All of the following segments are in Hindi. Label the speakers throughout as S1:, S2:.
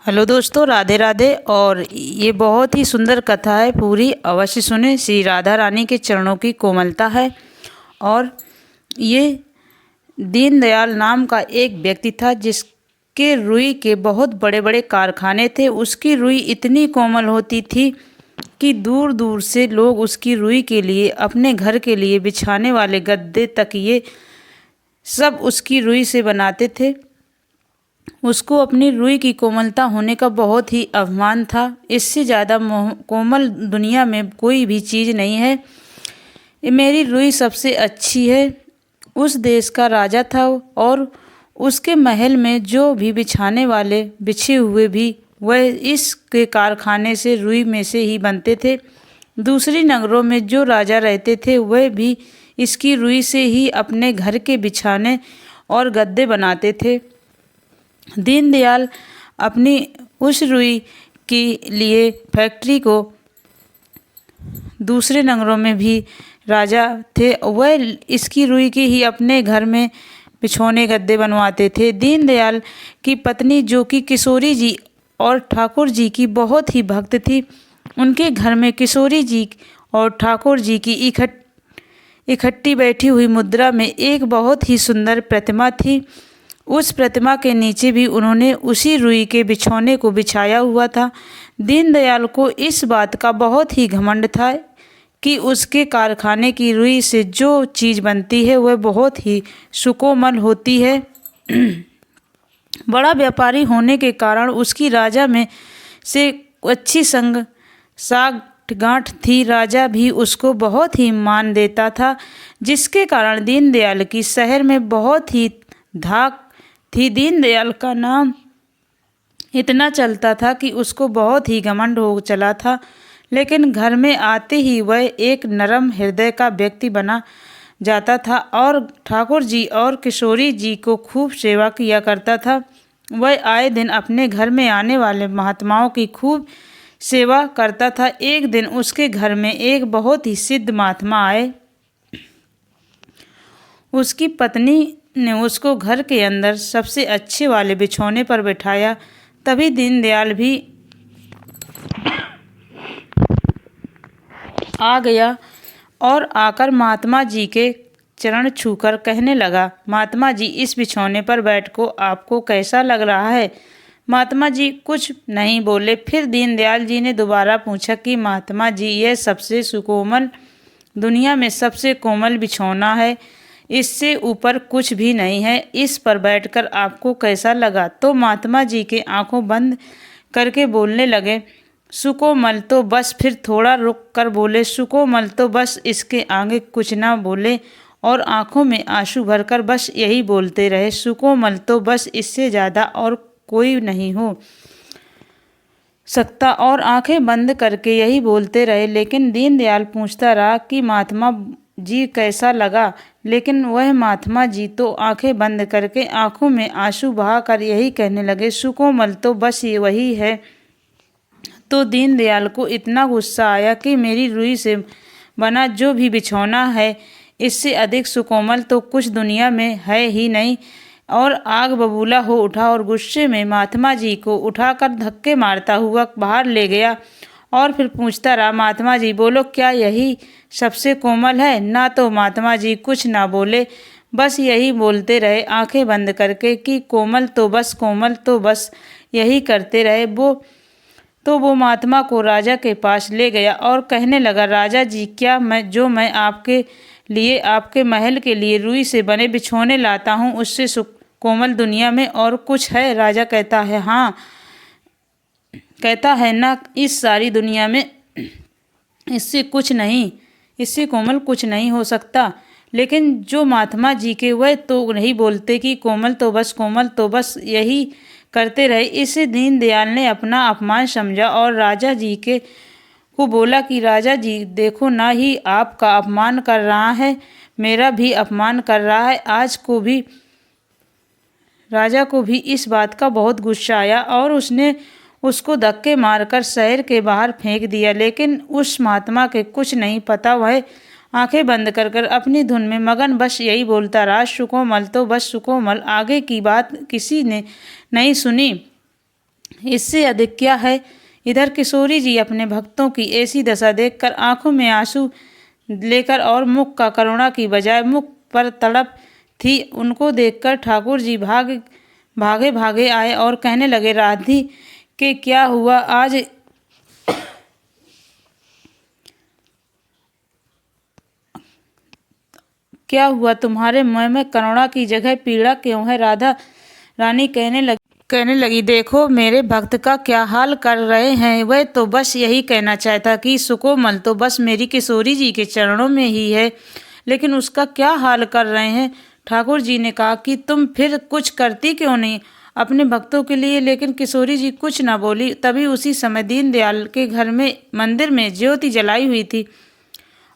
S1: हेलो दोस्तों, राधे राधे। और ये बहुत ही सुंदर कथा है, पूरी अवश्य सुने। श्री राधा रानी के चरणों की कोमलता है। और ये दीनदयाल नाम का एक व्यक्ति था जिसके रुई के बहुत बड़े बड़े कारखाने थे। उसकी रुई इतनी कोमल होती थी कि दूर दूर से लोग उसकी रुई के लिए, अपने घर के लिए बिछाने वाले गद्दे, तकिए सब उसकी रुई से बनाते थे। उसको अपनी रुई की कोमलता होने का बहुत ही अभिमान था। इससे ज़्यादा कोमल दुनिया में कोई भी चीज़ नहीं है। ये मेरी रुई सबसे अच्छी है। उस देश का राजा था और उसके महल में जो भी बिछाने वाले बिछे हुए भी वह इसके कारखाने से, रुई में से ही बनते थे। दूसरी नगरों में जो राजा रहते थे वह भी इसकी रुई से ही अपने घर के बिछाने और गद्दे बनाते थे। दीनदयाल अपनी उस रुई के लिए फैक्ट्री को, दूसरे नगरों में भी राजा थे, वह इसकी रुई की ही अपने घर में बिछौने गद्दे बनवाते थे। दीनदयाल की पत्नी जो कि किशोरी जी और ठाकुर जी की बहुत ही भक्त थी, उनके घर में किशोरी जी और ठाकुर जी की इकट्ठी बैठी हुई मुद्रा में एक बहुत ही सुंदर प्रतिमा थी। उस प्रतिमा के नीचे भी उन्होंने उसी रुई के बिछौने को बिछाया हुआ था। दीनदयाल को इस बात का बहुत ही घमंड था कि उसके कारखाने की रुई से जो चीज़ बनती है वह बहुत ही सुकोमल होती है। बड़ा व्यापारी होने के कारण उसकी राजा में से अच्छी साठ-गांठ थी। राजा भी उसको बहुत ही मान देता था, जिसके कारण दीनदयाल की शहर में बहुत ही धाक थी। दीनदयाल का नाम इतना चलता था कि उसको बहुत ही घमंड हो चला था। लेकिन घर में आते ही वह एक नरम हृदय का व्यक्ति बना जाता था और ठाकुर जी और किशोरी जी को खूब सेवा किया करता था। वह आए दिन अपने घर में आने वाले महात्माओं की खूब सेवा करता था। एक दिन उसके घर में एक बहुत ही सिद्ध महात्मा आए। उसकी पत्नी ने उसको घर के अंदर सबसे अच्छे वाले बिछौने पर बिठाया। तभी दीनदयाल भी आ गया और आकर महात्मा जी के चरण छूकर कहने लगा, महात्मा जी, इस बिछौने पर बैठ को आपको कैसा लग रहा है? महात्मा जी कुछ नहीं बोले। फिर दीनदयाल जी ने दोबारा पूछा कि महात्मा जी, यह सबसे सुकोमल, दुनिया में सबसे कोमल बिछौना है, इससे ऊपर कुछ भी नहीं है, इस पर बैठकर आपको कैसा लगा? तो महात्मा जी के आंखों बंद करके बोलने लगे, सुकोमल तो बस। फिर थोड़ा रुक कर बोले, सुकोमल तो बस, इसके आगे कुछ ना बोले और आंखों में आंसू भरकर बस यही बोलते रहे, सुकोमल तो बस, इससे ज़्यादा और कोई नहीं हो सकता। और आंखें बंद करके यही बोलते रहे। लेकिन दीनदयाल पूछता रहा कि महात्मा जी कैसा लगा? लेकिन वह महात्मा जी तो आंखें बंद करके आंखों में आंसू बहाकर यही कहने लगे, सुकोमल तो बस ये वही है। तो दीनदयाल को इतना गुस्सा आया कि मेरी रुई से बना जो भी बिछौना है, इससे अधिक सुकोमल तो कुछ दुनिया में है ही नहीं। और आग बबूला हो उठा और गुस्से में महात्मा जी को उठाकर धक्के मारता हुआ बाहर ले गया। और फिर पूछता रहा, महात्मा जी बोलो, क्या यही सबसे कोमल है? ना तो महात्मा जी कुछ ना बोले, बस यही बोलते रहे आंखें बंद करके कि कोमल तो बस, कोमल तो बस, यही करते रहे। वो महात्मा को राजा के पास ले गया और कहने लगा, राजा जी, क्या मैं आपके लिए, आपके महल के लिए रुई से बने बिछौने लाता हूँ, उससे कोमल दुनिया में और कुछ है? राजा कहता है, हाँ। कहता है ना, इस सारी दुनिया में इससे कुछ नहीं, इससे कोमल कुछ नहीं हो सकता। लेकिन जो महात्मा जी के, वह तो नहीं बोलते कि कोमल तो बस, कोमल तो बस, यही करते रहे। इसे दीनदयाल ने अपना अपमान समझा और राजा जी को बोला कि राजा जी देखो, ना ही आपका अपमान कर रहा है, मेरा भी अपमान कर रहा है। आज को भी राजा को भी इस बात का बहुत गुस्सा आया और उसने उसको धक्के मारकर शहर के बाहर फेंक दिया। लेकिन उस महात्मा के कुछ नहीं पता, वह आंखें बंद कर अपनी धुन में मगन बस यही बोलता रहा, सुकोमल तो बस, सुकोमल। आगे की बात किसी ने नहीं सुनी। इससे अधिक क्या है। इधर किशोरी जी अपने भक्तों की ऐसी दशा देखकर आंखों में आंसू लेकर और मुख का करुणा की बजाय मुख पर तड़प थी। उनको देखकर ठाकुर जी भागे भागे आए और कहने लगे, राधी के क्या हुआ आज? क्या हुआ? तुम्हारे मुंह में करुणा की जगह पीड़ा क्यों है? राधा रानी कहने लगी, देखो मेरे भक्त का क्या हाल कर रहे हैं। वह तो बस यही कहना चाहता कि सुकोमल तो बस मेरी किशोरी जी के चरणों में ही है, लेकिन उसका क्या हाल कर रहे हैं। ठाकुर जी ने कहा कि तुम फिर कुछ करती क्यों नहीं अपने भक्तों के लिए। लेकिन किशोरी जी कुछ न बोली। तभी उसी समय दीनदयाल के घर में मंदिर में ज्योति जलाई हुई थी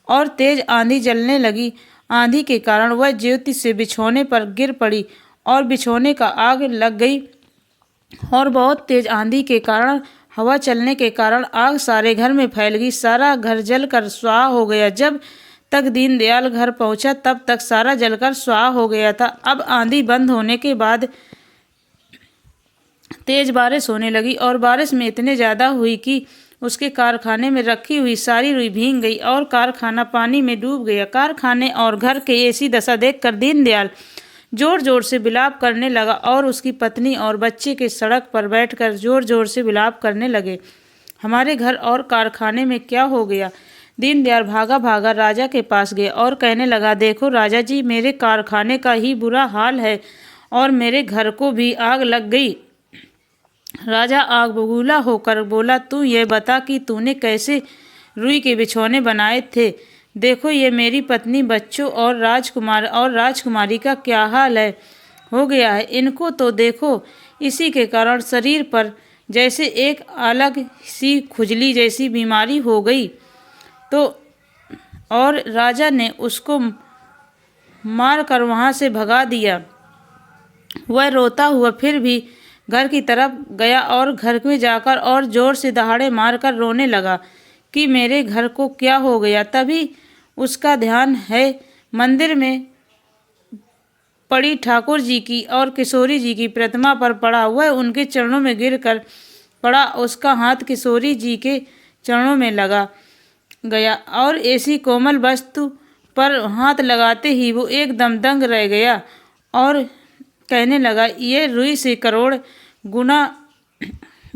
S1: और तेज आंधी चलने लगी। आंधी के कारण वह ज्योति से बिछौने पर गिर पड़ी और बिछौने का आग लग गई और बहुत तेज आंधी के कारण हवा चलने के कारण आग सारे घर में फैल गई। सारा घर जलकर स्वाहा हो गया। जब तक दीनदयाल घर पहुंचा तब तक सारा जलकर स्वाहा हो गया था। अब आंधी बंद होने के बाद तेज बारिश होने लगी और बारिश में इतने ज्यादा हुई कि उसके कारखाने में रखी हुई सारी रुई भीग गई और कारखाना पानी में डूब गया। कारखाने और घर के ऐसी दशा देखकर दीनदयाल जोर जोर से विलाप करने लगा और उसकी पत्नी और बच्चे के सड़क पर बैठकर जोर जोर से विलाप करने लगे, हमारे घर और कारखाने में क्या हो गया। दीनदयाल भागा भागा राजा के पास गया और कहने लगा, देखो राजा जी, मेरे कारखाने का ही बुरा हाल है और मेरे घर को भी आग लग गई। राजा आग बबूला होकर बोला, तू ये बता कि तूने कैसे रुई के बिछौने बनाए थे। देखो ये मेरी पत्नी, बच्चों और राजकुमारी का क्या हाल है हो गया है। इनको तो देखो, इसी के कारण शरीर पर जैसे एक अलग सी खुजली जैसी बीमारी हो गई। तो और राजा ने उसको मार कर वहाँ से भगा दिया। वह रोता हुआ फिर भी घर की तरफ गया और घर में जाकर और जोर से दहाड़े मारकर रोने लगा कि मेरे घर को क्या हो गया। तभी उसका ध्यान है मंदिर में पड़ी ठाकुर जी की और किशोरी जी की प्रतिमा पर पड़ा। वह उनके चरणों में गिरकर पड़ा। उसका हाथ किशोरी जी के चरणों में लगा गया और ऐसी कोमल वस्तु पर हाथ लगाते ही वो एकदम दंग रह गया और कहने लगा, ये रुई से करोड़ गुना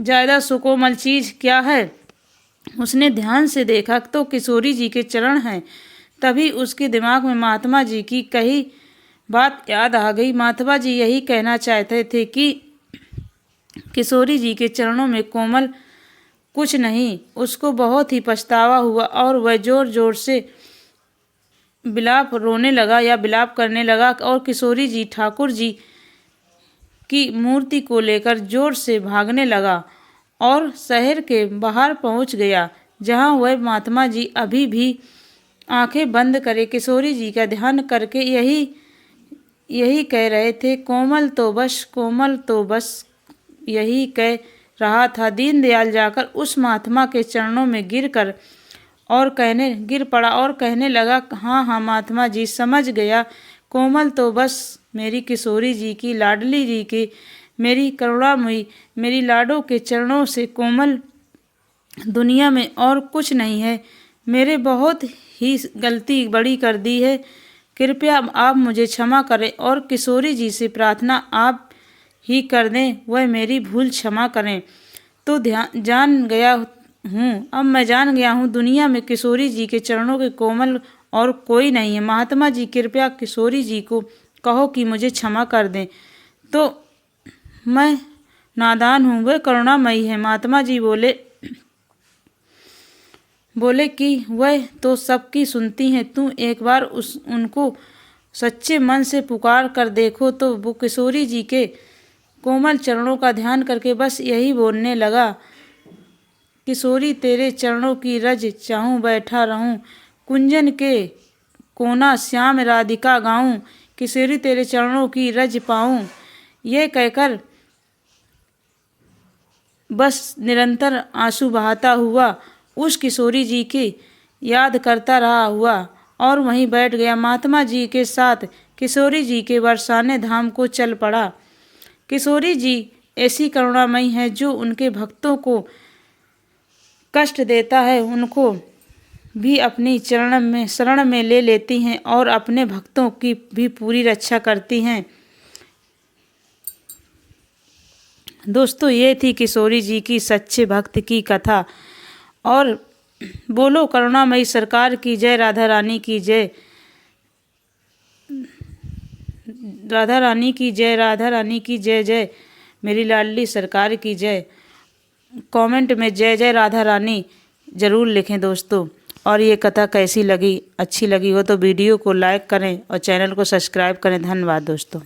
S1: ज़्यादा सुकोमल चीज़ क्या है। उसने ध्यान से देखा तो किशोरी जी के चरण हैं। तभी उसके दिमाग में महात्मा जी की कही बात याद आ गई। महात्मा जी यही कहना चाहते थे कि किशोरी जी के चरणों में कोमल कुछ नहीं। उसको बहुत ही पछतावा हुआ और वह जोर जोर से विलाप करने लगा और किशोरी जी ठाकुर जी की मूर्ति को लेकर जोर से भागने लगा और शहर के बाहर पहुंच गया, जहां वह महात्मा जी अभी भी आंखें बंद करे किशोरी जी का ध्यान करके यही कह रहे थे, कोमल तो बस यही कह रहा था। दीनदयाल जाकर उस महात्मा के चरणों में गिर पड़ा और कहने लगा, हाँ हाँ महात्मा जी, समझ गया। कोमल तो बस मेरी किशोरी जी की, लाडली जी की, मेरी करुणामयी, मेरी लाडो के चरणों से कोमल दुनिया में और कुछ नहीं है। मेरे बहुत ही गलती बड़ी कर दी है, कृपया आप मुझे क्षमा करें और किशोरी जी से प्रार्थना आप ही कर दें, वह मेरी भूल क्षमा करें। तो जान गया हूँ दुनिया में किशोरी जी के चरणों के कोमल और कोई नहीं है। महात्मा जी कृपया किशोरी जी को कहो कि मुझे क्षमा कर दें। तो मैं नादान हूँ, वह करुणामयी है। महात्मा जी बोले कि वह तो सबकी सुनती हैं, तू एक बार उनको सच्चे मन से पुकार कर देखो। तो वो किशोरी जी के कोमल चरणों का ध्यान करके बस यही बोलने लगा, किशोरी तेरे चरणों की रज चाहूँ बैठा रहूँ, कुंजन के कोना श्याम राधिका गाऊँ, किशोरी तेरे चरणों की रज पाऊँ। यह कहकर बस निरंतर आंसू बहाता हुआ उस किशोरी जी की याद करता रहा हुआ और वहीं बैठ गया। महात्मा जी के साथ किशोरी जी के बरसाने धाम को चल पड़ा। किशोरी जी ऐसी करुणामयी है जो उनके भक्तों को कष्ट देता है उनको भी अपनी शरण में ले लेती हैं और अपने भक्तों की भी पूरी रक्षा करती हैं। दोस्तों, ये थी किशोरी जी की सच्चे भक्त की कथा। और बोलो करुणामयी सरकार की जय, राधा रानी की जय, राधा रानी की जय, राधा रानी की जय जय, मेरी लाडली सरकार की जय। कमेंट में जय जय राधा रानी ज़रूर लिखें दोस्तों। और ये कथा कैसी लगी, अच्छी लगी हो तो वीडियो को लाइक करें और चैनल को सब्सक्राइब करें। धन्यवाद दोस्तों।